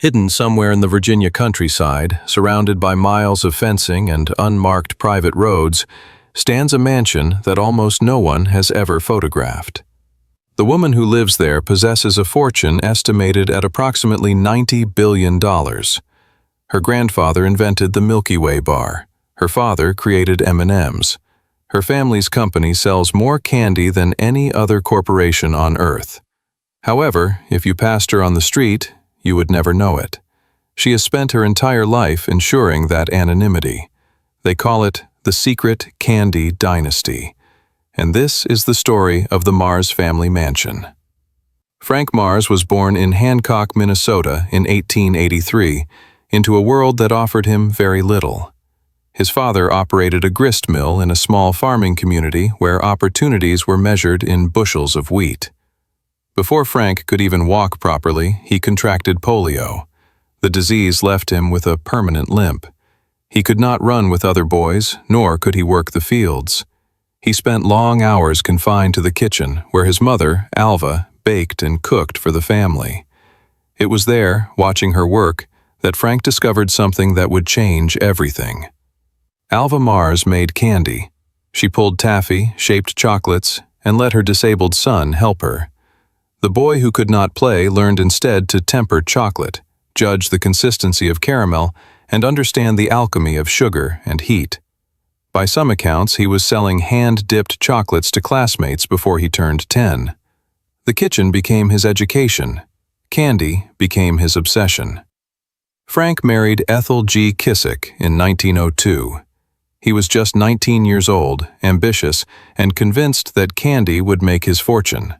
Hidden somewhere in the Virginia countryside, surrounded by miles of fencing and unmarked private roads, stands a mansion that almost no one has ever photographed. The woman who lives there possesses a fortune estimated at approximately $90 billion. Her grandfather invented the Milky Way bar. Her father created M&Ms. Her family's company sells more candy than any other corporation on Earth. However, if you passed her on the street, you would never know it. She has spent her entire life ensuring that anonymity. They call it the secret candy dynasty. And this is the story of the Mars family mansion. Frank Mars was born in Hancock, Minnesota in 1883, into a world that offered him very little. His father operated a grist mill in a small farming community where opportunities were measured in bushels of wheat. Before Frank could even walk properly, he contracted polio. The disease left him with a permanent limp. He could not run with other boys, nor could he work the fields. He spent long hours confined to the kitchen, where his mother, Alva, baked and cooked for the family. It was there, watching her work, that Frank discovered something that would change everything. Alva Mars made candy. She pulled taffy, shaped chocolates, and let her disabled son help her. The boy who could not play learned instead to temper chocolate, judge the consistency of caramel, and understand the alchemy of sugar and heat. By some accounts, he was selling hand-dipped chocolates to classmates before he turned 10. The kitchen became his education. Candy became his obsession. Frank married Ethel G. Kissick in 1902. He was just 19 years old, ambitious, and convinced that candy would make his fortune.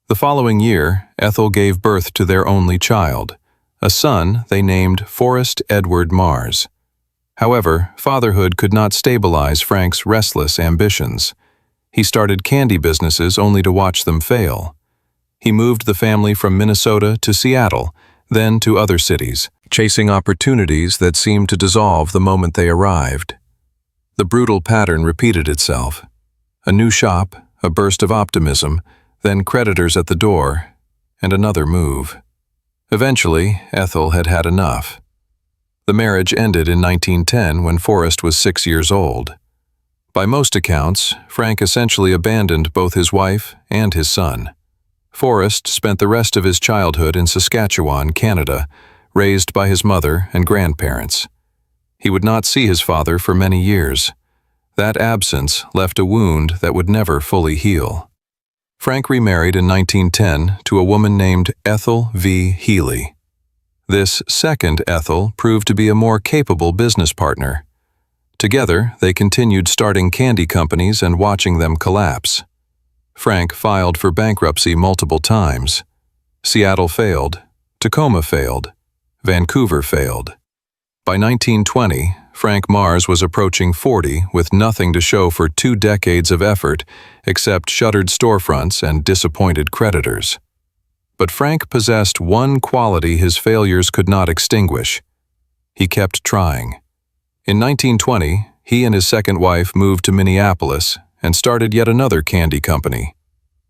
The following year, Ethel gave birth to their only child, a son they named Forrest Edward Mars. However, fatherhood could not stabilize Frank's restless ambitions. He started candy businesses only to watch them fail. He moved the family from Minnesota to Seattle, then to other cities, chasing opportunities that seemed to dissolve the moment they arrived. The brutal pattern repeated itself. A new shop, a burst of optimism, then creditors at the door, and another move. Eventually, Ethel had had enough. The marriage ended in 1910 when Forrest was 6 years old. By most accounts, Frank essentially abandoned both his wife and his son. Forrest spent the rest of his childhood in Saskatchewan, Canada, raised by his mother and grandparents. He would not see his father for many years. That absence left a wound that would never fully heal. Frank remarried in 1910 to a woman named Ethel V. Healy. This second Ethel proved to be a more capable business partner. Together, they continued starting candy companies and watching them collapse. Frank filed for bankruptcy multiple times. Seattle failed, Tacoma failed, Vancouver failed. By 1920, Frank Mars was approaching 40 with nothing to show for 2 decades of effort except shuttered storefronts and disappointed creditors. But Frank possessed one quality his failures could not extinguish. He kept trying. In 1920, he and his second wife moved to Minneapolis and started yet another candy company.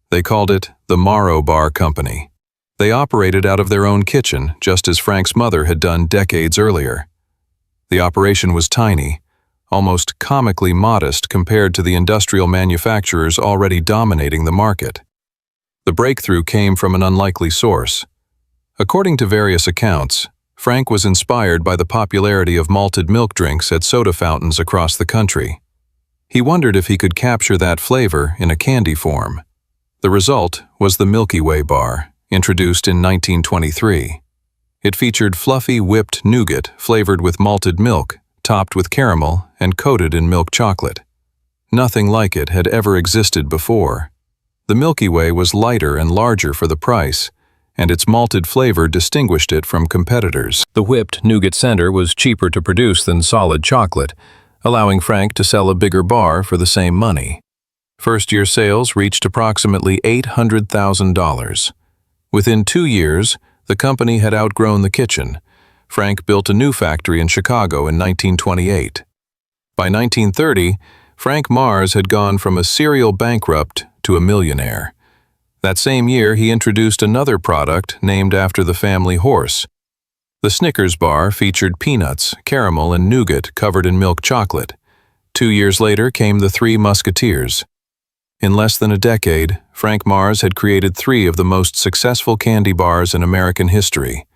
They called it the Morrow Bar Company. They operated out of their own kitchen, just as Frank's mother had done decades earlier. The operation was tiny, almost comically modest compared to the industrial manufacturers already dominating the market. The breakthrough came from an unlikely source. According to various accounts, Frank was inspired by the popularity of malted milk drinks at soda fountains across the country. He wondered if he could capture that flavor in a candy form. The result was the Milky Way bar, introduced in 1923. It featured fluffy whipped nougat flavored with malted milk, topped with caramel, and coated in milk chocolate. Nothing like it had ever existed before. The Milky Way was lighter and larger for the price, and its malted flavor distinguished it from competitors. The whipped nougat center was cheaper to produce than solid chocolate, allowing Frank to sell a bigger bar for the same money. First-year sales reached approximately $800,000. Within 2 years, the company had outgrown the kitchen. Frank built a new factory in Chicago in 1928. By 1930, Frank Mars had gone from a serial bankrupt to a millionaire. That same year, he introduced another product named after the family horse. The Snickers bar featured peanuts, caramel, and nougat covered in milk chocolate. 2 years later came the Three Musketeers. In less than a decade, Frank Mars had created 3 of the most successful candy bars in American history.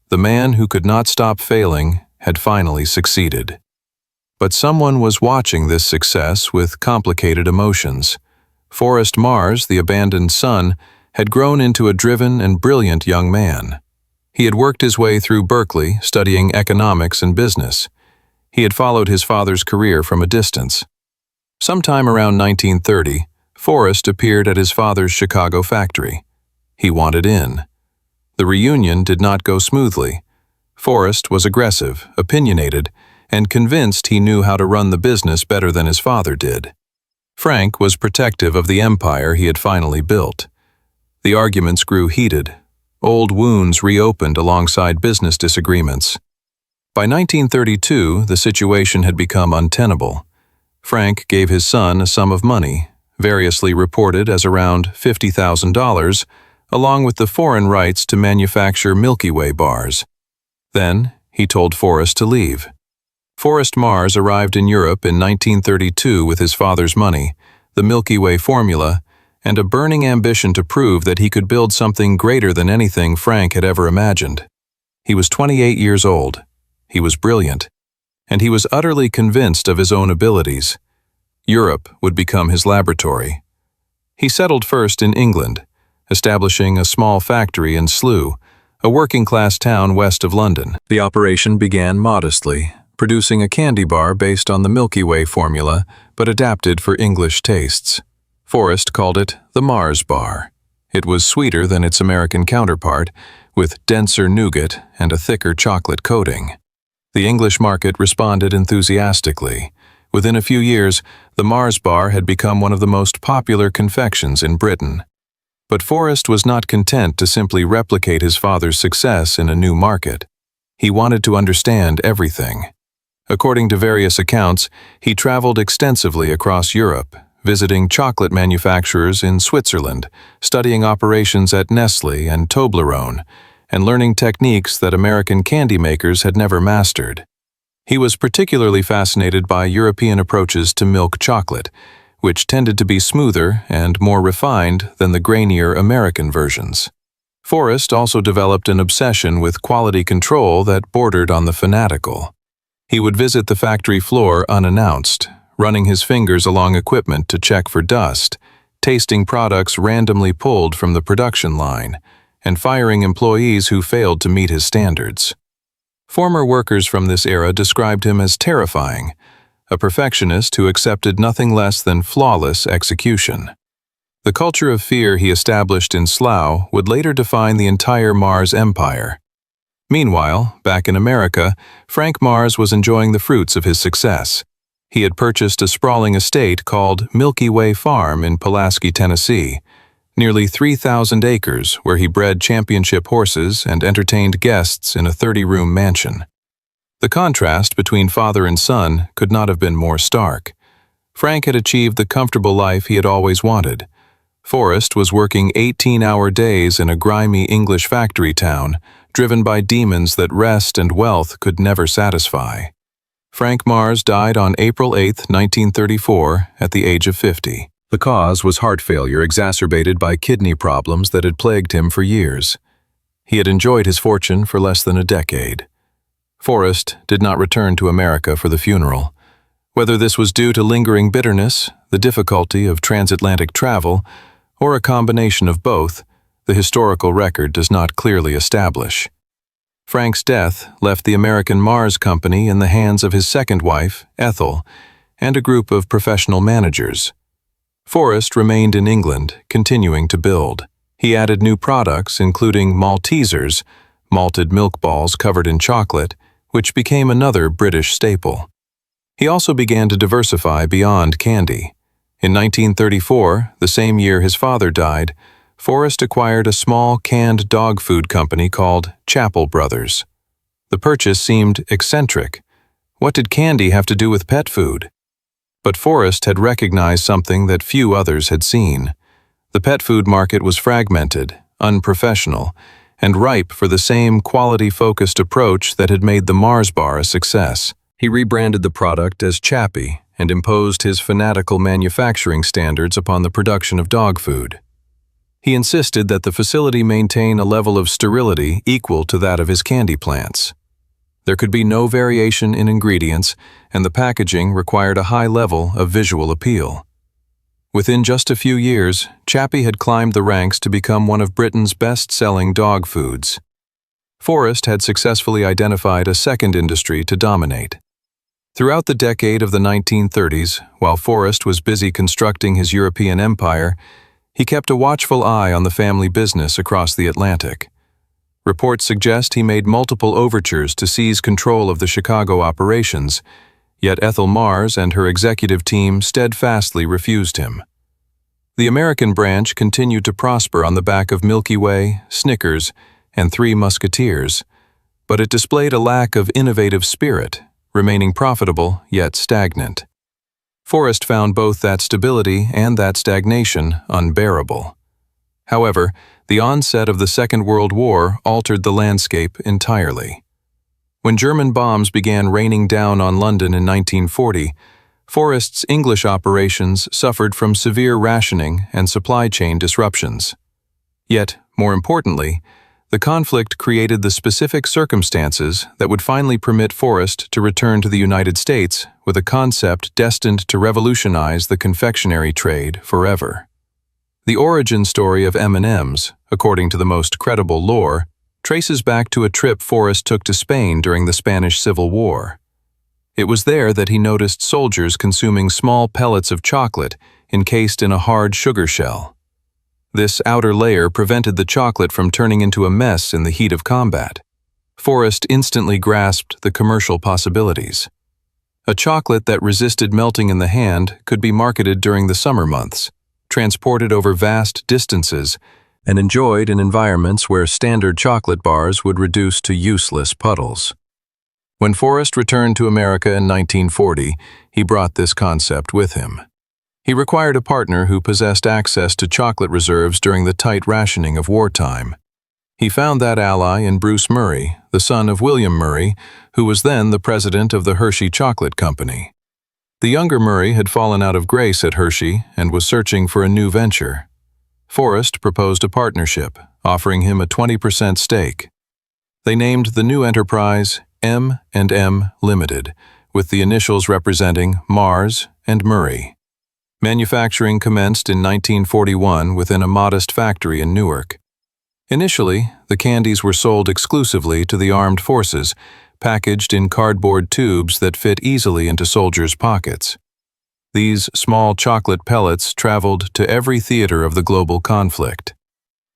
The man who could not stop failing had finally succeeded. But someone was watching this success with complicated emotions. Forrest Mars, the abandoned son, had grown into a driven and brilliant young man. He had worked his way through Berkeley, studying economics and business. He had followed his father's career from a distance. Sometime around 1930, Forrest appeared at his father's Chicago factory. He wanted in. The reunion did not go smoothly. Forrest was aggressive, opinionated, and convinced he knew how to run the business better than his father did. Frank was protective of the empire he had finally built. The arguments grew heated. Old wounds reopened alongside business disagreements. By 1932, the situation had become untenable. Frank gave his son a sum of money, variously reported as around $50,000, along with the foreign rights to manufacture Milky Way bars. Then, he told Forrest to leave. Forrest Mars arrived in Europe in 1932 with his father's money, the Milky Way formula, and a burning ambition to prove that he could build something greater than anything Frank had ever imagined. He was 28 years old. He was brilliant. And he was utterly convinced of his own abilities. Europe would become his laboratory. He settled first in England, establishing a small factory in Slough, a working-class town west of London. The operation began modestly, producing a candy bar based on the Milky Way formula, but adapted for English tastes. Forrest called it the Mars bar. It was sweeter than its American counterpart, with denser nougat and a thicker chocolate coating. The English market responded enthusiastically. Within a few years, the Mars bar had become one of the most popular confections in Britain. But Forrest was not content to simply replicate his father's success in a new market. He wanted to understand everything. According to various accounts, he traveled extensively across Europe, visiting chocolate manufacturers in Switzerland, studying operations at Nestlé and Toblerone, and learning techniques that American candy makers had never mastered. He was particularly fascinated by European approaches to milk chocolate, which tended to be smoother and more refined than the grainier American versions. Forrest also developed an obsession with quality control that bordered on the fanatical. He would visit the factory floor unannounced, running his fingers along equipment to check for dust, tasting products randomly pulled from the production line, and firing employees who failed to meet his standards. Former workers from this era described him as terrifying, a perfectionist who accepted nothing less than flawless execution. The culture of fear he established in Slough would later define the entire Mars empire. Meanwhile, back in America, Frank Mars was enjoying the fruits of his success. He had purchased a sprawling estate called Milky Way Farm in Pulaski, Tennessee, nearly 3,000 acres where he bred championship horses and entertained guests in a 30-room mansion. The contrast between father and son could not have been more stark. Frank had achieved the comfortable life he had always wanted. Forrest was working 18-hour days in a grimy English factory town, driven by demons that rest and wealth could never satisfy. Frank Mars died on April 8, 1934, at the age of 50. The cause was heart failure exacerbated by kidney problems that had plagued him for years. He had enjoyed his fortune for less than a decade. Forrest did not return to America for the funeral. Whether this was due to lingering bitterness, the difficulty of transatlantic travel, or a combination of both, the historical record does not clearly establish. Frank's death left the American Mars Company in the hands of his second wife, Ethel, and a group of professional managers. Forrest remained in England, continuing to build. He added new products, including Maltesers, malted milk balls covered in chocolate, which became another British staple. He also began to diversify beyond candy. In 1934, the same year his father died, Forrest acquired a small canned dog food company called Chappell Brothers. The purchase seemed eccentric. What did candy have to do with pet food? But Forrest had recognized something that few others had seen. The pet food market was fragmented, unprofessional, and ripe for the same quality-focused approach that had made the Mars bar a success. He rebranded the product as Chappie and imposed his fanatical manufacturing standards upon the production of dog food. He insisted that the facility maintain a level of sterility equal to that of his candy plants. There could be no variation in ingredients, and the packaging required a high level of visual appeal. Within just a few years, Chappie had climbed the ranks to become one of Britain's best-selling dog foods. Forrest had successfully identified a second industry to dominate. Throughout the decade of the 1930s, while Forrest was busy constructing his European empire, he kept a watchful eye on the family business across the Atlantic. Reports suggest he made multiple overtures to seize control of the Chicago operations, yet Ethel Mars and her executive team steadfastly refused him. The American branch continued to prosper on the back of Milky Way, Snickers, and Three Musketeers, but it displayed a lack of innovative spirit, remaining profitable yet stagnant. Forrest found both that stability and that stagnation unbearable. However, the onset of the Second World War altered the landscape entirely. When German bombs began raining down on London in 1940, Forrest's English operations suffered from severe rationing and supply chain disruptions. Yet, more importantly, the conflict created the specific circumstances that would finally permit Forrest to return to the United States with a concept destined to revolutionize the confectionery trade forever. The origin story of M&Ms, according to the most credible lore, traces back to a trip Forrest took to Spain during the Spanish Civil War. It was there that he noticed soldiers consuming small pellets of chocolate encased in a hard sugar shell. This outer layer prevented the chocolate from turning into a mess in the heat of combat. Forrest instantly grasped the commercial possibilities. A chocolate that resisted melting in the hand could be marketed during the summer months, transported over vast distances, and enjoyed in environments where standard chocolate bars would reduce to useless puddles. When Forrest returned to America in 1940, he brought this concept with him. He required a partner who possessed access to chocolate reserves during the tight rationing of wartime. He found that ally in Bruce Murray, the son of William Murray, who was then the president of the Hershey Chocolate Company. The younger Murray had fallen out of grace at Hershey and was searching for a new venture. Forrest proposed a partnership, offering him a 20% stake. They named the new enterprise M&M Limited, with the initials representing Mars and Murray. Manufacturing commenced in 1941 within a modest factory in Newark. Initially, the candies were sold exclusively to the armed forces, packaged in cardboard tubes that fit easily into soldiers' pockets. These small chocolate pellets traveled to every theater of the global conflict.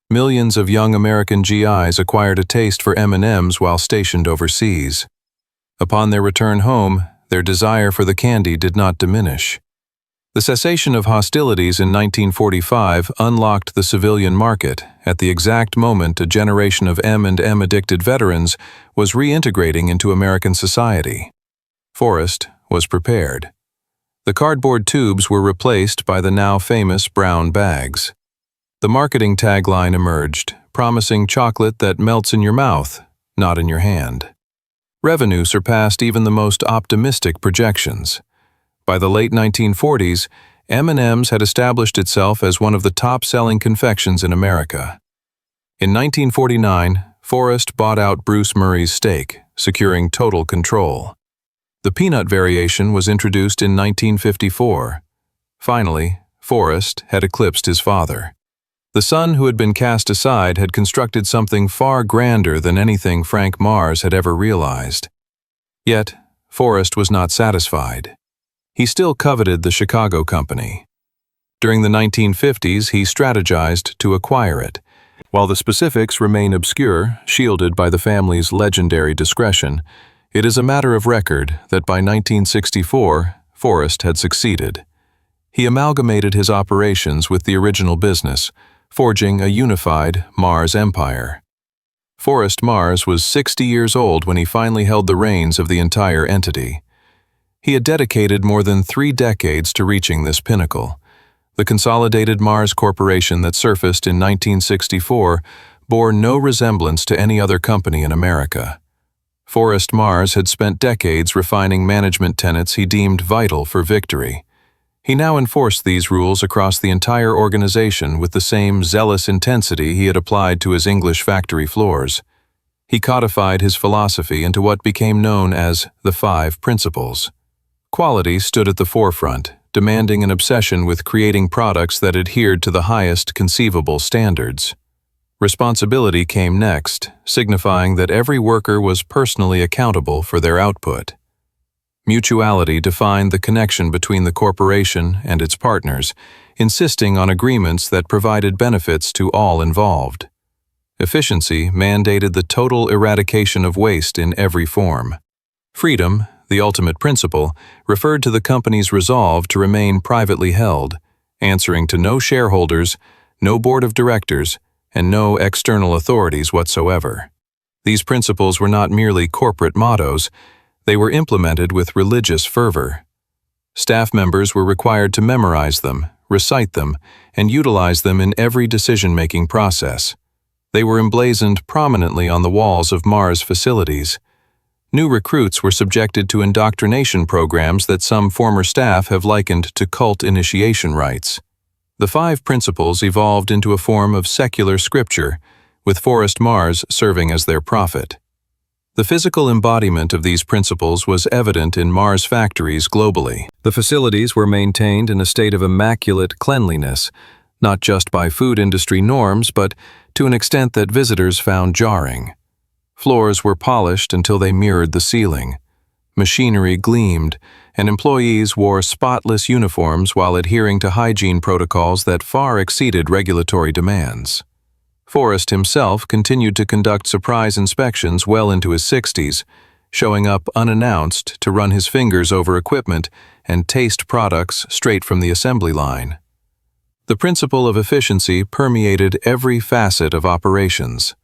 Millions of young American GIs acquired a taste for M&Ms while stationed overseas. Upon their return home, their desire for the candy did not diminish. The cessation of hostilities in 1945 unlocked the civilian market at the exact moment a generation of M&M addicted veterans was reintegrating into American society. Forrest was prepared. The cardboard tubes were replaced by the now famous brown bags. The marketing tagline emerged, promising chocolate that melts in your mouth, not in your hand. Revenue surpassed even the most optimistic projections. By the late 1940s, M&M's had established itself as one of the top-selling confections in America. In 1949, Forrest bought out Bruce Murray's stake, securing total control. The peanut variation was introduced in 1954. Finally, Forrest had eclipsed his father. The son who had been cast aside had constructed something far grander than anything Frank Mars had ever realized. Yet, Forrest was not satisfied. He still coveted the Chicago company. During the 1950s, he strategized to acquire it. While the specifics remain obscure, shielded by the family's legendary discretion, it is a matter of record that by 1964, Forrest had succeeded. He amalgamated his operations with the original business, forging a unified Mars empire. Forrest Mars was 60 years old when he finally held the reins of the entire entity. He had dedicated more than 3 decades to reaching this pinnacle. The consolidated Mars Corporation that surfaced in 1964 bore no resemblance to any other company in America. Forrest Mars had spent decades refining management tenets he deemed vital for victory. He now enforced these rules across the entire organization with the same zealous intensity he had applied to his English factory floors. He codified his philosophy into what became known as the 5 Principles. Quality stood at the forefront, demanding an obsession with creating products that adhered to the highest conceivable standards. Responsibility came next, signifying that every worker was personally accountable for their output. Mutuality defined the connection between the corporation and its partners, insisting on agreements that provided benefits to all involved. Efficiency mandated the total eradication of waste in every form. Freedom, the ultimate principle, referred to the company's resolve to remain privately held, answering to no shareholders, no board of directors, and no external authorities whatsoever. These principles were not merely corporate mottos. They were implemented with religious fervor. Staff members were required to memorize them, recite them, and utilize them in every decision-making process. They were emblazoned prominently on the walls of Mars facilities. New recruits were subjected to indoctrination programs that some former staff have likened to cult initiation rites. The 5 Principles evolved into a form of secular scripture, with Forrest Mars serving as their prophet. The physical embodiment of these principles was evident in Mars factories globally. The facilities were maintained in a state of immaculate cleanliness, not just by food industry norms, but to an extent that visitors found jarring. Floors were polished until they mirrored the ceiling. Machinery gleamed, and employees wore spotless uniforms while adhering to hygiene protocols that far exceeded regulatory demands. Forrest himself continued to conduct surprise inspections well into his 60s, showing up unannounced to run his fingers over equipment and taste products straight from the assembly line. The principle of efficiency permeated every facet of operations.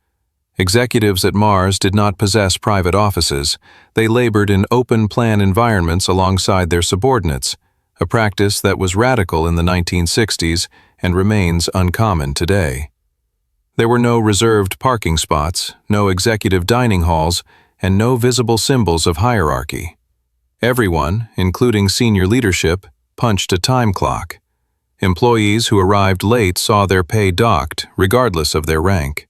Executives at Mars did not possess private offices. They labored in open-plan environments alongside their subordinates, a practice that was radical in the 1960s and remains uncommon today. There were no reserved parking spots, no executive dining halls, and no visible symbols of hierarchy. Everyone, including senior leadership, punched a time clock. Employees who arrived late saw their pay docked, regardless of their rank.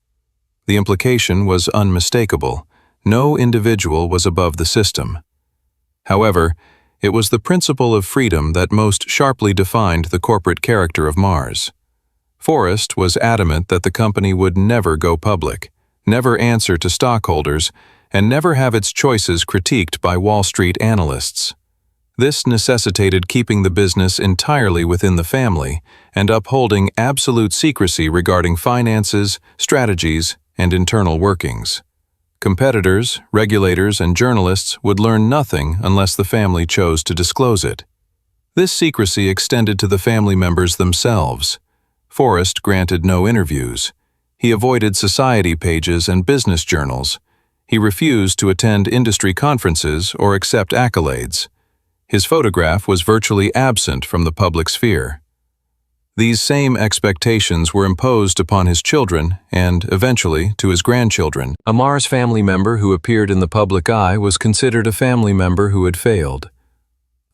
The implication was unmistakable. No individual was above the system. However, it was the principle of freedom that most sharply defined the corporate character of Mars. Forrest was adamant that the company would never go public, never answer to stockholders, and never have its choices critiqued by Wall Street analysts. This necessitated keeping the business entirely within the family and upholding absolute secrecy regarding finances, strategies, and internal workings. Competitors, regulators, and journalists would learn nothing unless the family chose to disclose it. This secrecy extended to the family members themselves. Forrest granted no interviews. He avoided society pages and business journals. He refused to attend industry conferences or accept accolades. His photograph was virtually absent from the public sphere. These same expectations were imposed upon his children and, eventually, to his grandchildren. A Mars family member who appeared in the public eye was considered a family member who had failed.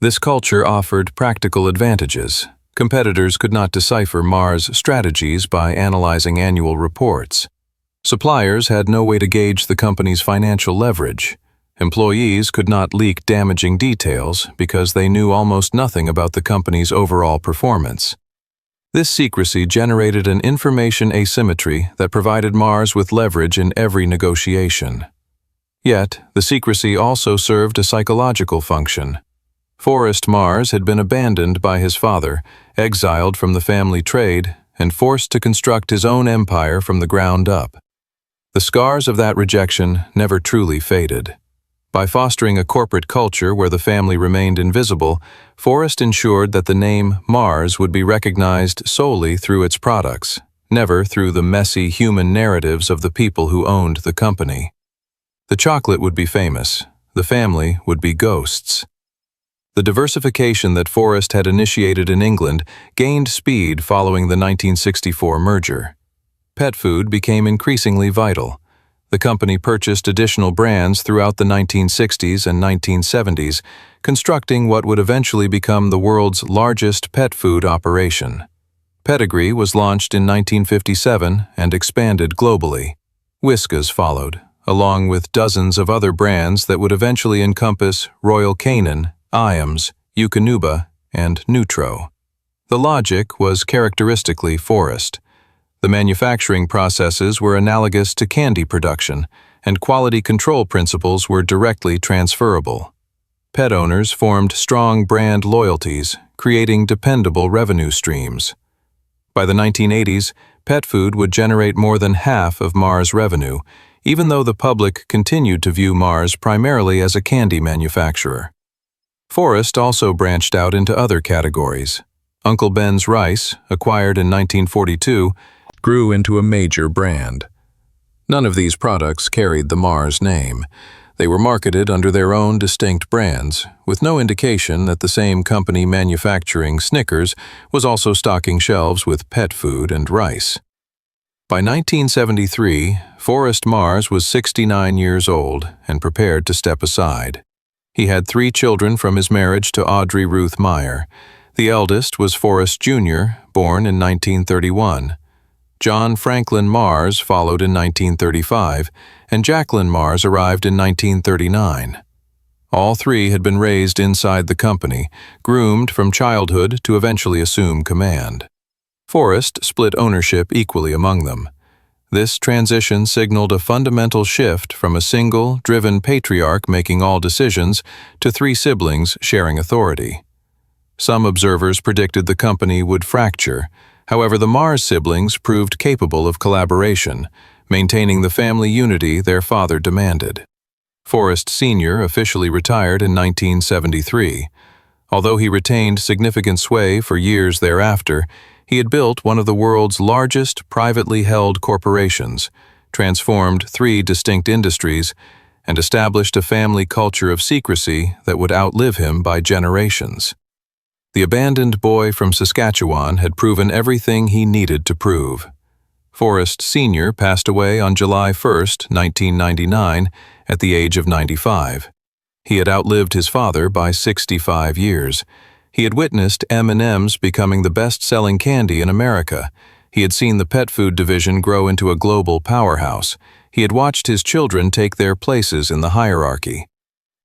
This culture offered practical advantages. Competitors could not decipher Mars strategies by analyzing annual reports. Suppliers had no way to gauge the company's financial leverage. Employees could not leak damaging details because they knew almost nothing about the company's overall performance. This secrecy generated an information asymmetry that provided Mars with leverage in every negotiation. Yet, the secrecy also served a psychological function. Forrest Mars had been abandoned by his father, exiled from the family trade, and forced to construct his own empire from the ground up. The scars of that rejection never truly faded. By fostering a corporate culture where the family remained invisible, Forrest ensured that the name Mars would be recognized solely through its products, never through the messy human narratives of the people who owned the company. The chocolate would be famous. The family would be ghosts. The diversification that Forrest had initiated in England gained speed following the 1964 merger. Pet food became increasingly vital. The company purchased additional brands throughout the 1960s and 1970s, constructing what would eventually become the world's largest pet food operation. Pedigree was launched in 1957 and expanded globally. Whiskas followed, along with dozens of other brands that would eventually encompass Royal Canin, Iams, Eukanuba, and Nutro. The logic was characteristically Forrest. The manufacturing processes were analogous to candy production, and quality control principles were directly transferable. Pet owners formed strong brand loyalties, creating dependable revenue streams. By the 1980s, pet food would generate more than half of Mars' revenue, even though the public continued to view Mars primarily as a candy manufacturer. Forrest also branched out into other categories. Uncle Ben's Rice, acquired in 1942, grew into a major brand. None of these products carried the Mars name. They were marketed under their own distinct brands, with no indication that the same company manufacturing Snickers was also stocking shelves with pet food and rice. By 1973, Forrest Mars was 69 years old and prepared to step aside. He had 3 children from his marriage to Audrey Ruth Meyer. The eldest was Forrest Jr., born in 1931. John Franklin Mars followed in 1935, and Jacqueline Mars arrived in 1939. All 3 had been raised inside the company, groomed from childhood to eventually assume command. Forrest split ownership equally among them. This transition signaled a fundamental shift from a single, driven patriarch making all decisions to 3 siblings sharing authority. Some observers predicted the company would fracture. However, the Mars siblings proved capable of collaboration, maintaining the family unity their father demanded. Forrest Sr. officially retired in 1973. Although he retained significant sway for years thereafter, he had built one of the world's largest privately held corporations, transformed 3 distinct industries, and established a family culture of secrecy that would outlive him by generations. The abandoned boy from Saskatchewan had proven everything he needed to prove. Forrest Sr. passed away on July 1, 1999, at the age of 95. He had outlived his father by 65 years. He had witnessed M&M's becoming the best-selling candy in America. He had seen the pet food division grow into a global powerhouse. He had watched his children take their places in the hierarchy.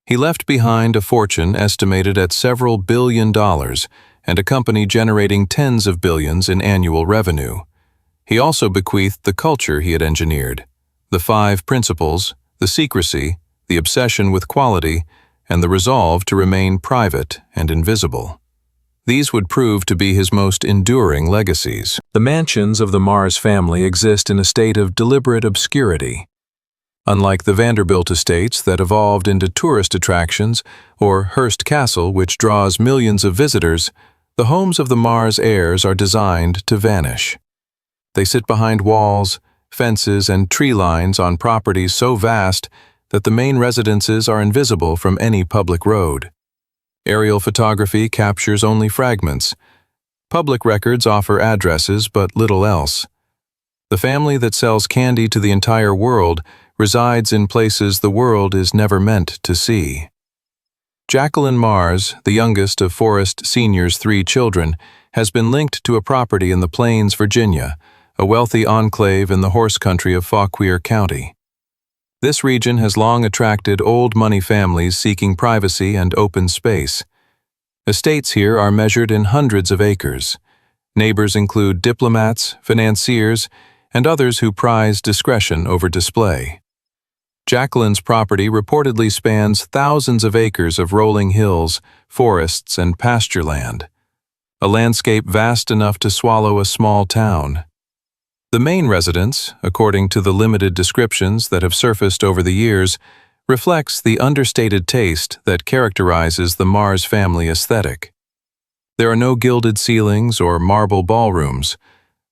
He left behind a fortune estimated at several $billion and a company generating tens of billions in annual revenue. He also bequeathed the culture he had engineered, the 5 principles, the secrecy, the obsession with quality, and the resolve to remain private and invisible. These would prove to be his most enduring legacies. The mansions of the Mars family exist in a state of deliberate obscurity. Unlike the Vanderbilt estates that evolved into tourist attractions, or Hearst Castle, which draws millions of visitors, the homes of the Mars heirs are designed to vanish. They sit behind walls, fences, and tree lines on properties so vast that the main residences are invisible from any public road. Aerial photography captures only fragments. Public records offer addresses but little else. The family that sells candy to the entire world resides in places the world is never meant to see. Jacqueline Mars, the youngest of Forrest Sr.'s 3 children, has been linked to a property in the Plains, Virginia, a wealthy enclave in the horse country of Fauquier County. This region has long attracted old money families seeking privacy and open space. Estates here are measured in hundreds of acres. Neighbors include diplomats, financiers, and others who prize discretion over display. Jacqueline's property reportedly spans thousands of acres of rolling hills, forests, and pasture land, a landscape vast enough to swallow a small town. The main residence, according to the limited descriptions that have surfaced over the years, reflects the understated taste that characterizes the Mars family aesthetic. There are no gilded ceilings or marble ballrooms.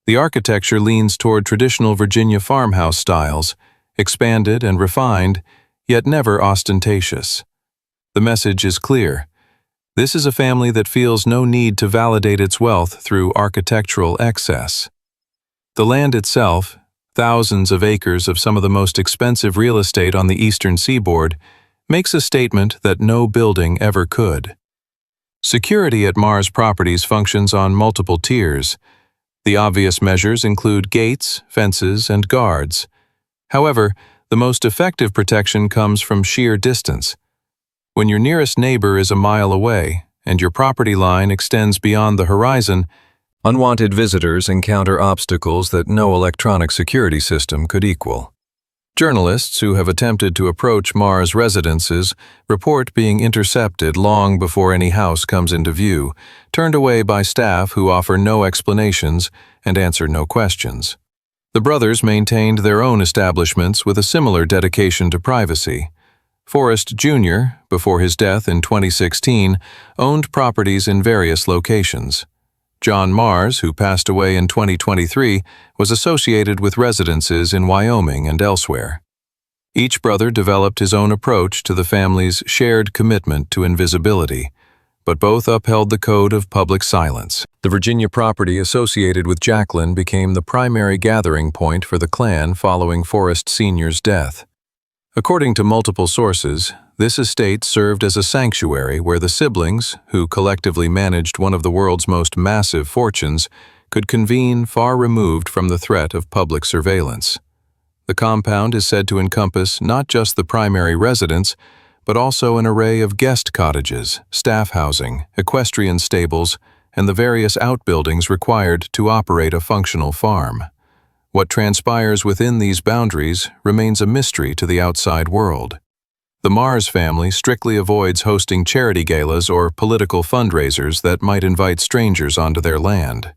The architecture leans toward traditional Virginia farmhouse styles, expanded and refined, yet never ostentatious. The message is clear. This is a family that feels no need to validate its wealth through architectural excess. The land itself, thousands of acres of some of the most expensive real estate on the eastern seaboard, makes a statement that no building ever could. Security at Mars properties functions on multiple tiers. The obvious measures include gates, fences, and guards. However, the most effective protection comes from sheer distance. When your nearest neighbor is a mile away and your property line extends beyond the horizon, unwanted visitors encounter obstacles that no electronic security system could equal. Journalists who have attempted to approach Mars residences report being intercepted long before any house comes into view, turned away by staff who offer no explanations and answer no questions. The brothers maintained their own establishments with a similar dedication to privacy. Forrest Jr., before his death in 2016, owned properties in various locations. John Mars, who passed away in 2023, was associated with residences in Wyoming and elsewhere. Each brother developed his own approach to the family's shared commitment to invisibility, but both upheld the code of public silence. The Virginia property associated with Jacqueline became the primary gathering point for the clan following Forrest Sr.'s death. According to multiple sources, this estate served as a sanctuary where the siblings, who collectively managed one of the world's most massive fortunes, could convene far removed from the threat of public surveillance. The compound is said to encompass not just the primary residence, but also an array of guest cottages, staff housing, equestrian stables, and the various outbuildings required to operate a functional farm. What transpires within these boundaries remains a mystery to the outside world. The Mars family strictly avoids hosting charity galas or political fundraisers that might invite strangers onto their land.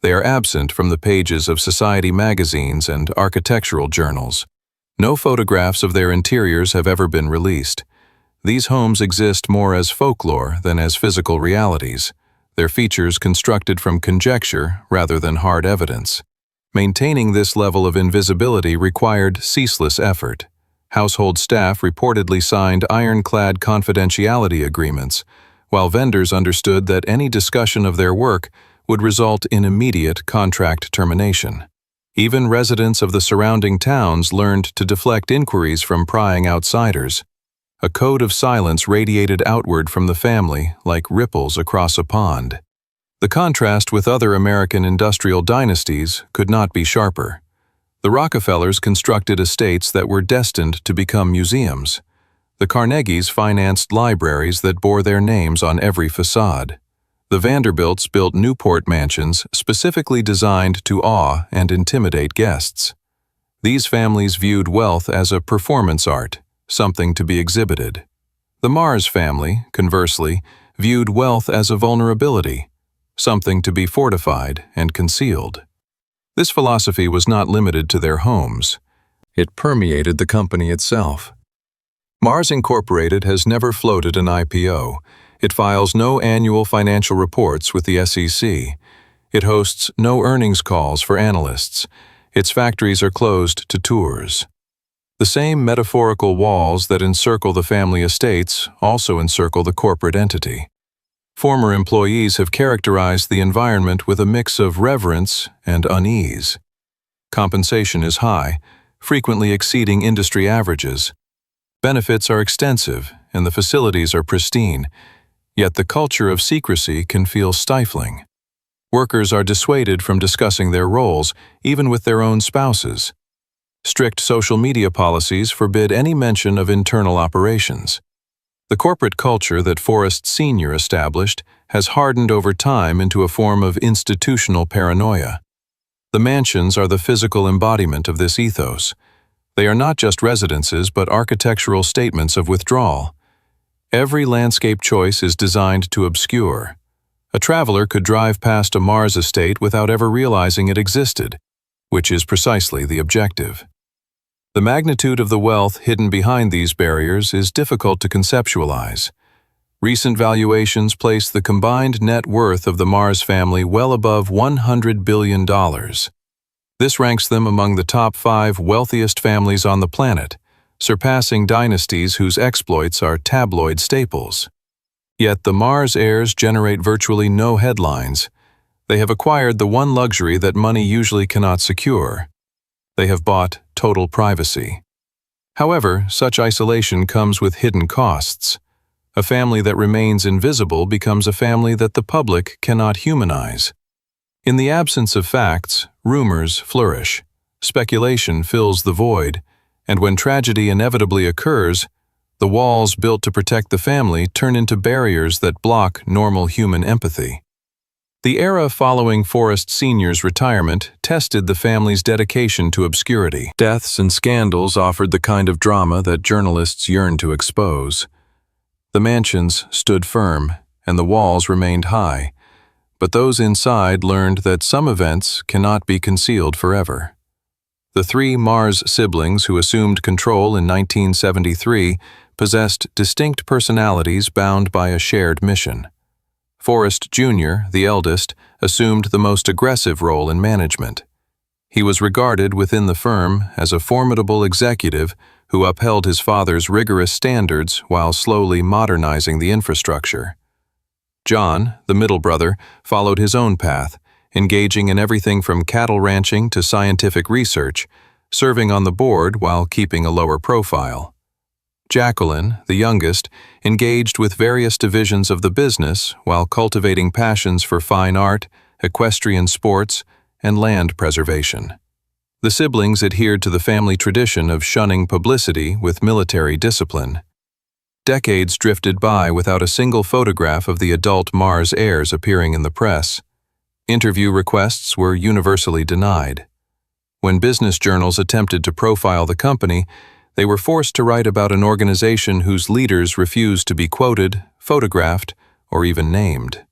They are absent from the pages of society magazines and architectural journals. No photographs of their interiors have ever been released. These homes exist more as folklore than as physical realities, their features constructed from conjecture rather than hard evidence. Maintaining this level of invisibility required ceaseless effort. Household staff reportedly signed ironclad confidentiality agreements, while vendors understood that any discussion of their work would result in immediate contract termination. Even residents of the surrounding towns learned to deflect inquiries from prying outsiders. A code of silence radiated outward from the family like ripples across a pond. The contrast with other American industrial dynasties could not be sharper. The Rockefellers constructed estates that were destined to become museums. The Carnegies financed libraries that bore their names on every facade. The Vanderbilts built Newport mansions specifically designed to awe and intimidate guests. These families viewed wealth as a performance art, something to be exhibited. The Mars family, conversely, viewed wealth as a vulnerability, something to be fortified and concealed. This philosophy was not limited to their homes. It permeated the company itself. Mars Incorporated has never floated an IPO. It files no annual financial reports with the SEC. It hosts no earnings calls for analysts. Its factories are closed to tours. The same metaphorical walls that encircle the family estates also encircle the corporate entity. Former employees have characterized the environment with a mix of reverence and unease. Compensation is high, frequently exceeding industry averages. Benefits are extensive, and the facilities are pristine, yet the culture of secrecy can feel stifling. Workers are dissuaded from discussing their roles, even with their own spouses. Strict social media policies forbid any mention of internal operations. The corporate culture that Forrest Sr. established has hardened over time into a form of institutional paranoia. The mansions are the physical embodiment of this ethos. They are not just residences but architectural statements of withdrawal. Every landscape choice is designed to obscure. A traveler could drive past a Mars estate without ever realizing it existed, which is precisely the objective. The magnitude of the wealth hidden behind these barriers is difficult to conceptualize. Recent valuations place the combined net worth of the Mars family well above $100 billion. This ranks them among the top 5 wealthiest families on the planet, surpassing dynasties whose exploits are tabloid staples. Yet the Mars heirs generate virtually no headlines. They have acquired the one luxury that money usually cannot secure: They have bought total privacy. However, such isolation comes with hidden costs. A family that remains invisible becomes a family that the public cannot humanize. In the absence of facts, rumors flourish. Speculation fills the void, and when tragedy inevitably occurs, the walls built to protect the family turn into barriers that block normal human empathy. The era following Forrest Sr.'s retirement tested the family's dedication to obscurity. Deaths and scandals offered the kind of drama that journalists yearned to expose. The mansions stood firm, and the walls remained high, but those inside learned that some events cannot be concealed forever. The three Mars siblings who assumed control in 1973 possessed distinct personalities bound by a shared mission. Forrest Jr., the eldest, assumed the most aggressive role in management. He was regarded within the firm as a formidable executive who upheld his father's rigorous standards while slowly modernizing the infrastructure. John, the middle brother, followed his own path, engaging in everything from cattle ranching to scientific research, serving on the board while keeping a lower profile. Jacqueline, the youngest, engaged with various divisions of the business while cultivating passions for fine art, equestrian sports, and land preservation. The siblings adhered to the family tradition of shunning publicity with military discipline. Decades drifted by without a single photograph of the adult Mars heirs appearing in the press. Interview requests were universally denied. When business journals attempted to profile the company, they were forced to write about an organization whose leaders refused to be quoted, photographed, or even named.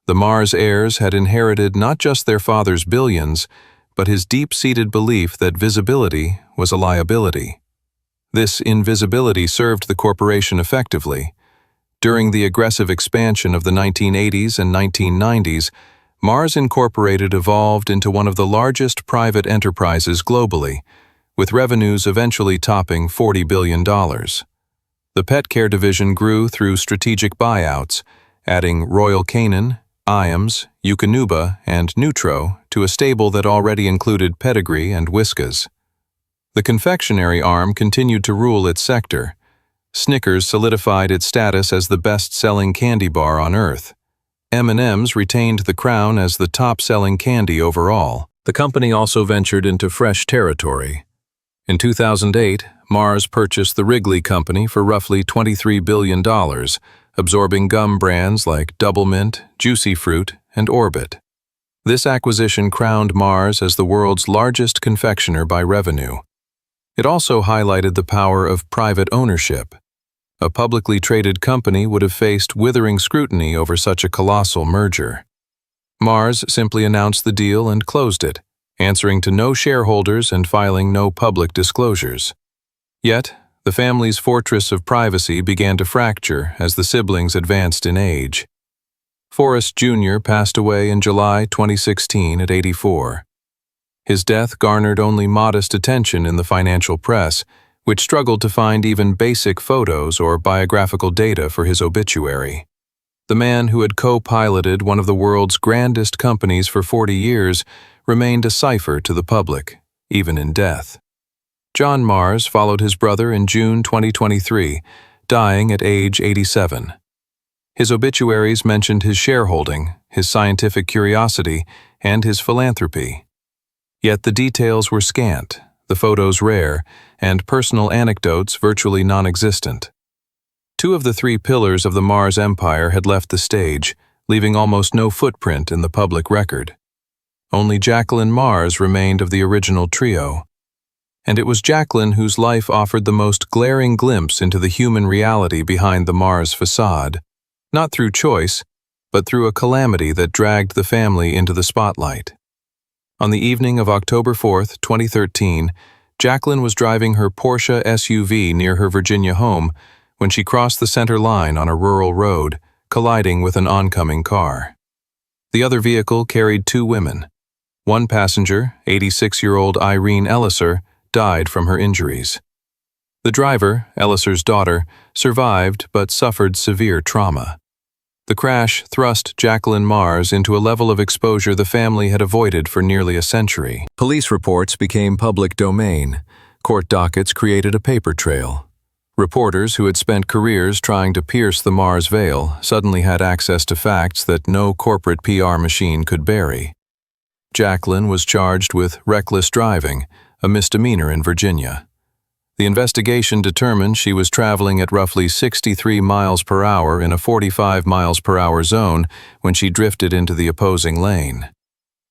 The Mars heirs had inherited not just their father's billions, but his deep-seated belief that visibility was a liability. This invisibility served the corporation effectively. During the aggressive expansion of the 1980s and 1990s, Mars Incorporated evolved into one of the largest private enterprises globally, with revenues eventually topping $40 billion. The pet care division grew through strategic buyouts, adding Royal Canin, Iams, Eukanuba, and Nutro to a stable that already included Pedigree and Whiskas. The confectionery arm continued to rule its sector. Snickers solidified its status as the best-selling candy bar on Earth. M&M's retained the crown as the top-selling candy overall. The company also ventured into fresh territory. In 2008, Mars purchased the Wrigley Company for roughly $23 billion, absorbing gum brands like Doublemint, Juicy Fruit, and Orbit. This acquisition crowned Mars as the world's largest confectioner by revenue. It also highlighted the power of private ownership. A publicly traded company would have faced withering scrutiny over such a colossal merger. Mars simply announced the deal and closed it, answering to no shareholders and filing no public disclosures. Yet, the family's fortress of privacy began to fracture as the siblings advanced in age. Forrest Jr. passed away in July 2016 at 84. His death garnered only modest attention in the financial press, which struggled to find even basic photos or biographical data for his obituary. The man who had co-piloted one of the world's grandest companies for 40 years remained a cipher to the public, even in death. John Mars followed his brother in June 2023, dying at age 87. His obituaries mentioned his shareholding, his scientific curiosity, and his philanthropy. Yet the details were scant, the photos rare, and personal anecdotes virtually non-existent. Two of the three pillars of the Mars empire had left the stage, leaving almost no footprint in the public record. Only Jacqueline Mars remained of the original trio. And it was Jacqueline whose life offered the most glaring glimpse into the human reality behind the Mars facade, not through choice, but through a calamity that dragged the family into the spotlight. On the evening of October 4, 2013, Jacqueline was driving her Porsche SUV near her Virginia home when she crossed the center line on a rural road, colliding with an oncoming car. The other vehicle carried two women. One passenger, 86-year-old Irene Elliser, died from her injuries. The driver, Elliser's daughter, survived but suffered severe trauma. The crash thrust Jacqueline Mars into a level of exposure the family had avoided for nearly a century. Police reports became public domain. Court dockets created a paper trail. Reporters who had spent careers trying to pierce the Mars veil suddenly had access to facts that no corporate PR machine could bury. Jacqueline was charged with reckless driving, a misdemeanor in Virginia. The investigation determined she was traveling at roughly 63 miles per hour in a 45 miles per hour zone when she drifted into the opposing lane.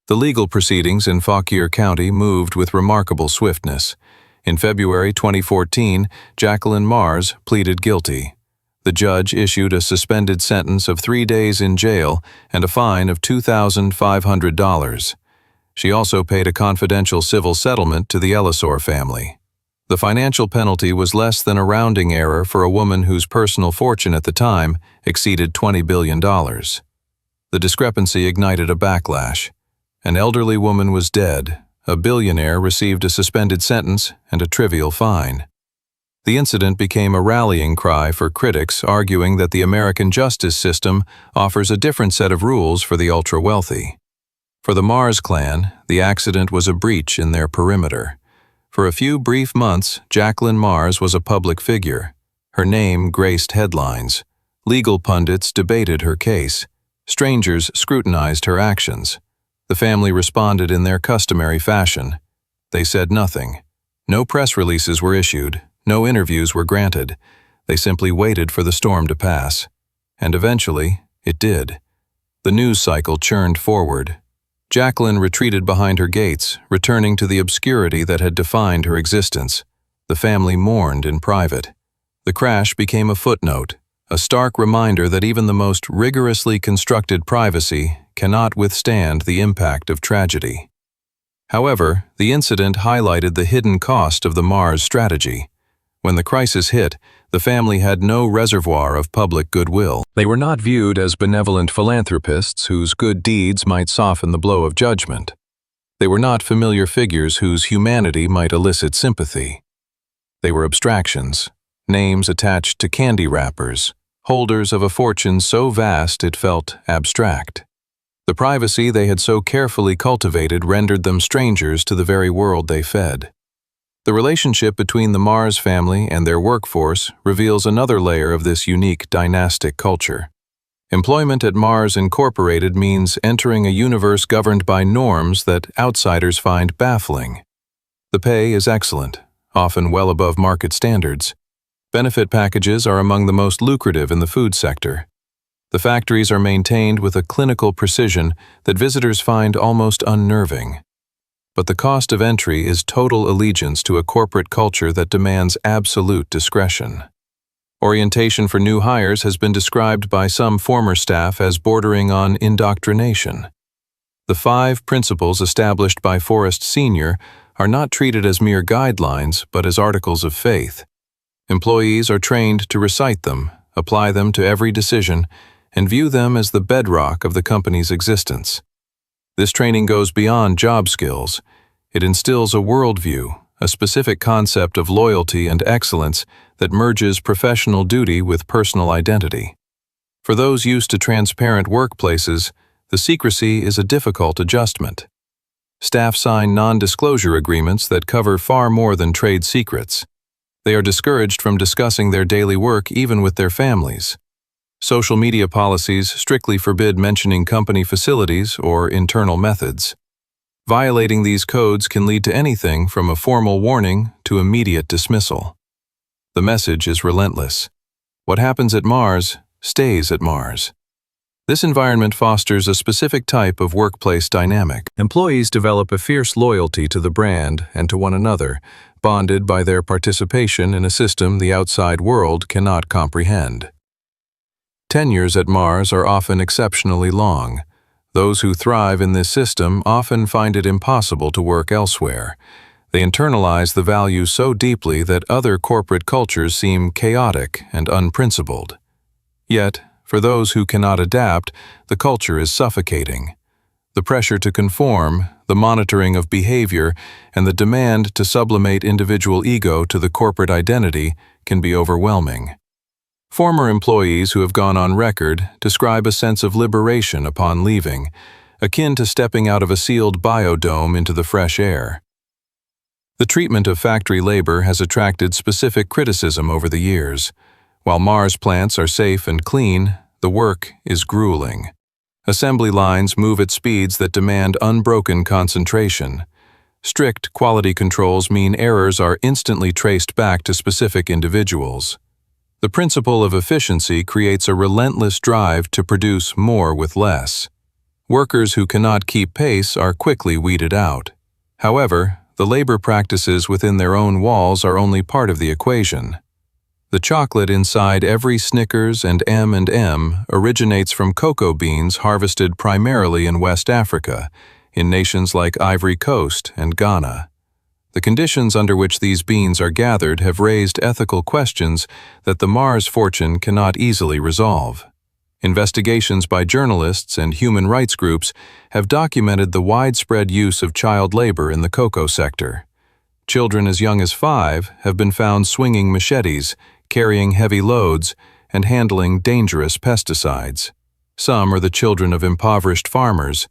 The legal proceedings in Fauquier County moved with remarkable swiftness. In February 2014, Jacqueline Mars pleaded guilty. The judge issued a suspended sentence of 3 days in jail and a fine of $2,500. She also paid a confidential civil settlement to the Ellisor family. The financial penalty was less than a rounding error for a woman whose personal fortune at the time exceeded $20 billion. The discrepancy ignited a backlash. An elderly woman was dead, a billionaire received a suspended sentence and a trivial fine. The incident became a rallying cry for critics arguing that the American justice system offers a different set of rules for the ultra-wealthy. For the Mars clan, the accident was a breach in their perimeter. For a few brief months, Jacqueline Mars was a public figure. Her name graced headlines. Legal pundits debated her case. Strangers scrutinized her actions. The family responded in their customary fashion. They said nothing. No press releases were issued. No interviews were granted. They simply waited for the storm to pass. And eventually, it did. The news cycle churned forward. Jacqueline retreated behind her gates, returning to the obscurity that had defined her existence. The family mourned in private. The crash became a footnote, a stark reminder that even the most rigorously constructed privacy cannot withstand the impact of tragedy. However, the incident highlighted the hidden cost of the Mars strategy. When the crisis hit, the family had no reservoir of public goodwill. They were not viewed as benevolent philanthropists whose good deeds might soften the blow of judgment. They were not familiar figures whose humanity might elicit sympathy. They were abstractions, names attached to candy wrappers, holders of a fortune so vast it felt abstract. The privacy they had so carefully cultivated rendered them strangers to the very world they fed. The relationship between the Mars family and their workforce reveals another layer of this unique dynastic culture. Employment at Mars Incorporated means entering a universe governed by norms that outsiders find baffling. The pay is excellent, often well above market standards. Benefit packages are among the most lucrative in the food sector. The factories are maintained with a clinical precision that visitors find almost unnerving. But the cost of entry is total allegiance to a corporate culture that demands absolute discretion. Orientation for new hires has been described by some former staff as bordering on indoctrination. The 5 principles established by Forrest Sr. are not treated as mere guidelines, but as articles of faith. Employees are trained to recite them, apply them to every decision, and view them as the bedrock of the company's existence. This training goes beyond job skills. It instills a worldview, a specific concept of loyalty and excellence that merges professional duty with personal identity. For those used to transparent workplaces, the secrecy is a difficult adjustment. Staff sign non-disclosure agreements that cover far more than trade secrets. They are discouraged from discussing their daily work even with their families. Social media policies strictly forbid mentioning company facilities or internal methods. Violating these codes can lead to anything from a formal warning to immediate dismissal. The message is relentless. What happens at Mars stays at Mars. This environment fosters a specific type of workplace dynamic. Employees develop a fierce loyalty to the brand and to one another, bonded by their participation in a system the outside world cannot comprehend. Tenures at Mars are often exceptionally long. Those who thrive in this system often find it impossible to work elsewhere. They internalize the value so deeply that other corporate cultures seem chaotic and unprincipled. Yet, for those who cannot adapt, the culture is suffocating. The pressure to conform, the monitoring of behavior, and the demand to sublimate individual ego to the corporate identity can be overwhelming. Former employees who have gone on record describe a sense of liberation upon leaving, akin to stepping out of a sealed biodome into the fresh air. The treatment of factory labor has attracted specific criticism over the years. While Mars plants are safe and clean, the work is grueling. Assembly lines move at speeds that demand unbroken concentration. Strict quality controls mean errors are instantly traced back to specific individuals. The principle of efficiency creates a relentless drive to produce more with less. Workers who cannot keep pace are quickly weeded out. However, the labor practices within their own walls are only part of the equation. The chocolate inside every Snickers and M&M originates from cocoa beans harvested primarily in West Africa, in nations like Ivory Coast and Ghana. The conditions under which these beans are gathered have raised ethical questions that the Mars fortune cannot easily resolve. Investigations by journalists and human rights groups have documented the widespread use of child labor in the cocoa sector. Children as young as 5 have been found swinging machetes, carrying heavy loads, and handling dangerous pesticides. Some are the children of impoverished farmers.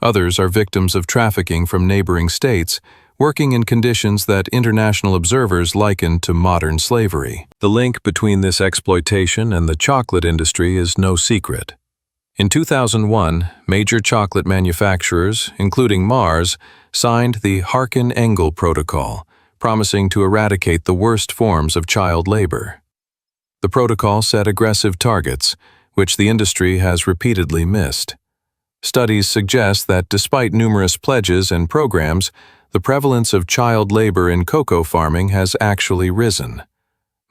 Others are victims of trafficking from neighboring states, working in conditions that international observers liken to modern slavery. The link between this exploitation and the chocolate industry is no secret. In 2001, major chocolate manufacturers, including Mars, signed the Harkin-Engel Protocol, promising to eradicate the worst forms of child labor. The protocol set aggressive targets, which the industry has repeatedly missed. Studies suggest that despite numerous pledges and programs, the prevalence of child labor in cocoa farming has actually risen.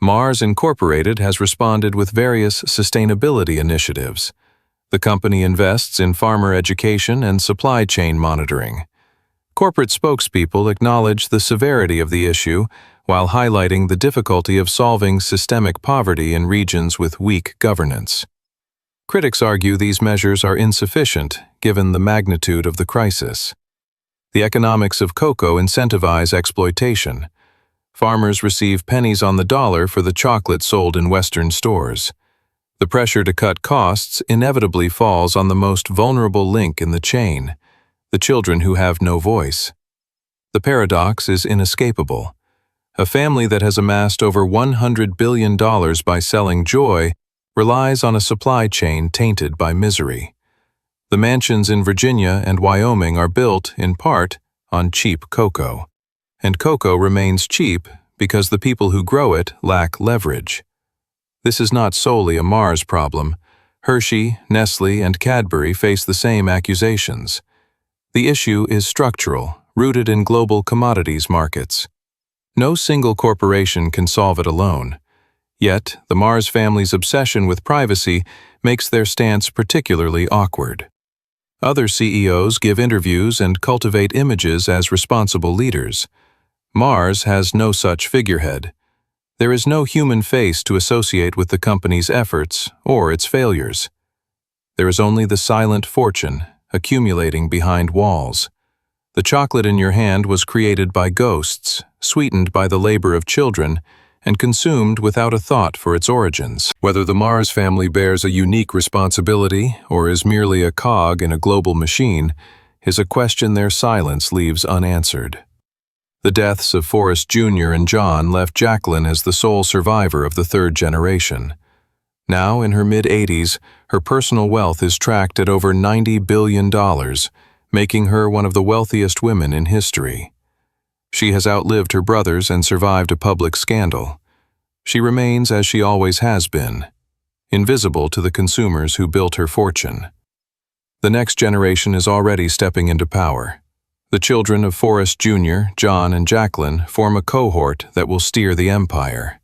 Mars Incorporated has responded with various sustainability initiatives. The company invests in farmer education and supply chain monitoring. Corporate spokespeople acknowledge the severity of the issue while highlighting the difficulty of solving systemic poverty in regions with weak governance. Critics argue these measures are insufficient given the magnitude of the crisis. The economics of cocoa incentivize exploitation. Farmers receive pennies on the dollar for the chocolate sold in Western stores. The pressure to cut costs inevitably falls on the most vulnerable link in the chain, the children who have no voice. The paradox is inescapable. A family that has amassed over $100 billion by selling joy relies on a supply chain tainted by misery. The mansions in Virginia and Wyoming are built, in part, on cheap cocoa. And cocoa remains cheap because the people who grow it lack leverage. This is not solely a Mars problem. Hershey, Nestle, and Cadbury face the same accusations. The issue is structural, rooted in global commodities markets. No single corporation can solve it alone. Yet, the Mars family's obsession with privacy makes their stance particularly awkward. Other CEOs give interviews and cultivate images as responsible leaders. Mars has no such figurehead. There is no human face to associate with the company's efforts or its failures. There is only the silent fortune accumulating behind walls. The chocolate in your hand was created by ghosts, sweetened by the labor of children, and consumed without a thought for its origins. Whether the Mars family bears a unique responsibility or is merely a cog in a global machine is a question their silence leaves unanswered. The deaths of Forrest Jr. and John left Jacqueline as the sole survivor of the third generation. Now, in her mid-80s, her personal wealth is tracked at over $90 billion, making her one of the wealthiest women in history. She has outlived her brothers and survived a public scandal. She remains as she always has been, invisible to the consumers who built her fortune. The next generation is already stepping into power. The children of Forrest Jr., John, and Jacqueline form a cohort that will steer the empire.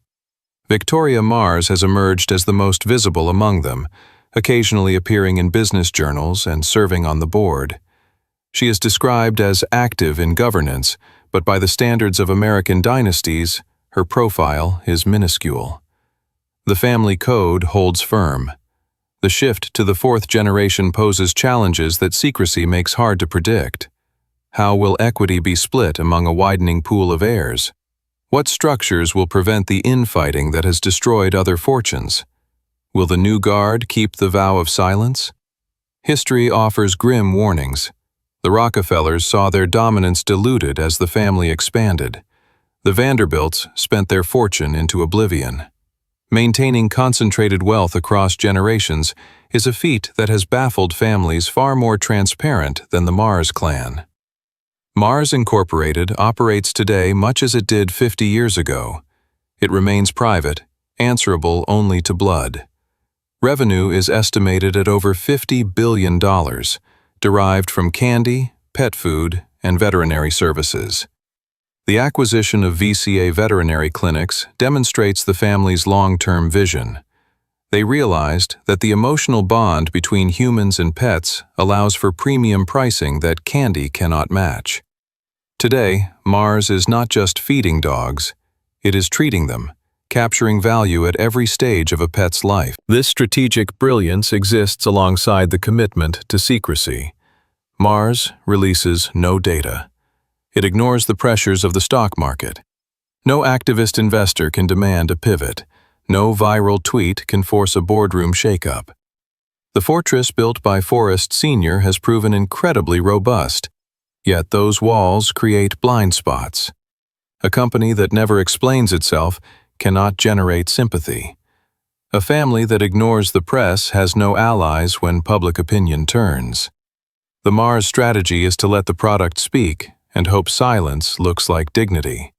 Victoria Mars has emerged as the most visible among them, occasionally appearing in business journals and serving on the board. She is described as active in governance, but by the standards of American dynasties, her profile is minuscule. The family code holds firm. The shift to the fourth generation poses challenges that secrecy makes hard to predict. How will equity be split among a widening pool of heirs? What structures will prevent the infighting that has destroyed other fortunes? Will the new guard keep the vow of silence? History offers grim warnings. The Rockefellers saw their dominance diluted as the family expanded. The Vanderbilts spent their fortune into oblivion. Maintaining concentrated wealth across generations is a feat that has baffled families far more transparent than the Mars clan. Mars Incorporated operates today much as it did 50 years ago. It remains private, answerable only to blood. Revenue is estimated at over $50 billion, derived from candy, pet food, and veterinary services. The acquisition of VCA veterinary clinics demonstrates the family's long-term vision. They realized that the emotional bond between humans and pets allows for premium pricing that candy cannot match. Today, Mars is not just feeding dogs, it is treating them, capturing value at every stage of a pet's life. This strategic brilliance exists alongside the commitment to secrecy. Mars releases no data. It ignores the pressures of the stock market. No activist investor can demand a pivot. No viral tweet can force a boardroom shakeup. The fortress built by Forrest Sr. has proven incredibly robust, yet those walls create blind spots. A company that never explains itself cannot generate sympathy. A family that ignores the press has no allies when public opinion turns. The Mars strategy is to let the product speak and hope silence looks like dignity.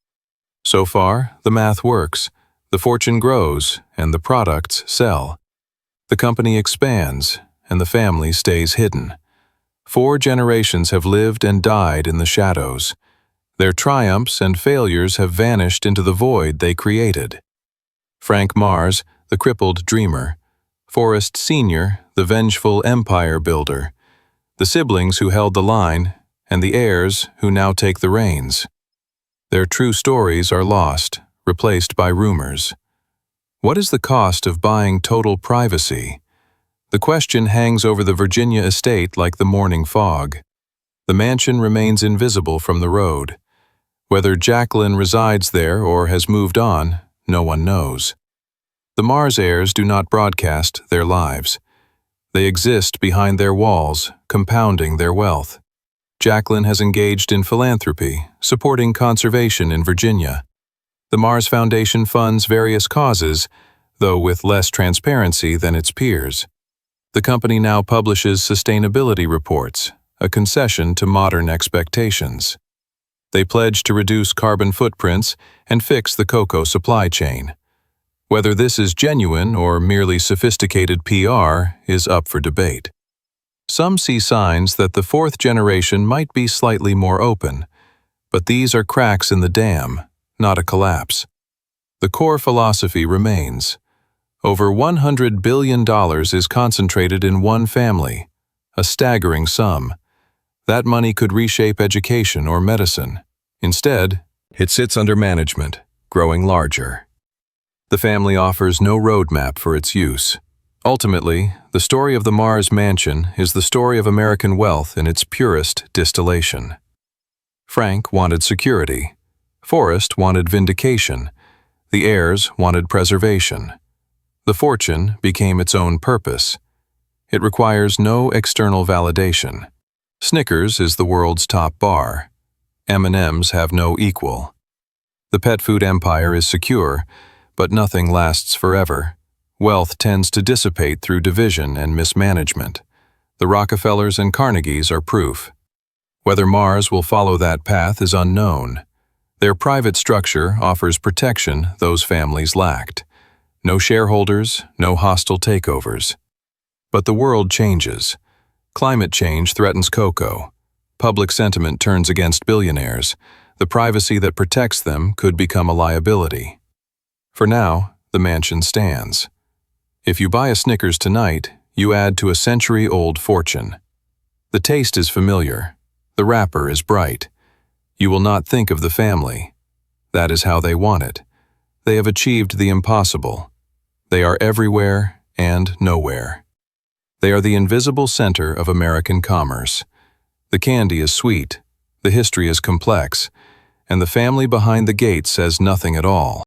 So far, the math works, the fortune grows, and the products sell. The company expands, and the family stays hidden. 4 generations have lived and died in the shadows. Their triumphs and failures have vanished into the void they created. Frank Mars, the crippled dreamer. Forrest Sr., the vengeful empire builder. The siblings who held the line, and the heirs who now take the reins. Their true stories are lost, replaced by rumors. What is the cost of buying total privacy? The question hangs over the Virginia estate like the morning fog. The mansion remains invisible from the road. Whether Jacqueline resides there or has moved on, no one knows. The Mars heirs do not broadcast their lives. They exist behind their walls, compounding their wealth. Jacqueline has engaged in philanthropy, supporting conservation in Virginia. The Mars Foundation funds various causes, though with less transparency than its peers. The company now publishes sustainability reports, a concession to modern expectations. They pledge to reduce carbon footprints and fix the cocoa supply chain. Whether this is genuine or merely sophisticated PR is up for debate. Some see signs that the 4th generation might be slightly more open, but these are cracks in the dam, not a collapse. The core philosophy remains. Over $100 billion is concentrated in one family, a staggering sum. That money could reshape education or medicine. Instead, it sits under management, growing larger. The family offers no roadmap for its use. Ultimately, the story of the Mars Mansion is the story of American wealth in its purest distillation. Frank wanted security. Forrest wanted vindication. The heirs wanted preservation. The fortune became its own purpose. It requires no external validation. Snickers is the world's top bar. M&Ms have no equal. The pet food empire is secure, but nothing lasts forever. Wealth tends to dissipate through division and mismanagement. The Rockefellers and Carnegies are proof. Whether Mars will follow that path is unknown. Their private structure offers protection those families lacked. No shareholders, no hostile takeovers. But the world changes. Climate change threatens cocoa. Public sentiment turns against billionaires. The privacy that protects them could become a liability. For now, the mansion stands. If you buy a Snickers tonight, you add to a century-old fortune. The taste is familiar. The wrapper is bright. You will not think of the family. That is how they want it. They have achieved the impossible. They are everywhere and nowhere. They are the invisible center of American commerce. The candy is sweet, the history is complex, and the family behind the gate says nothing at all.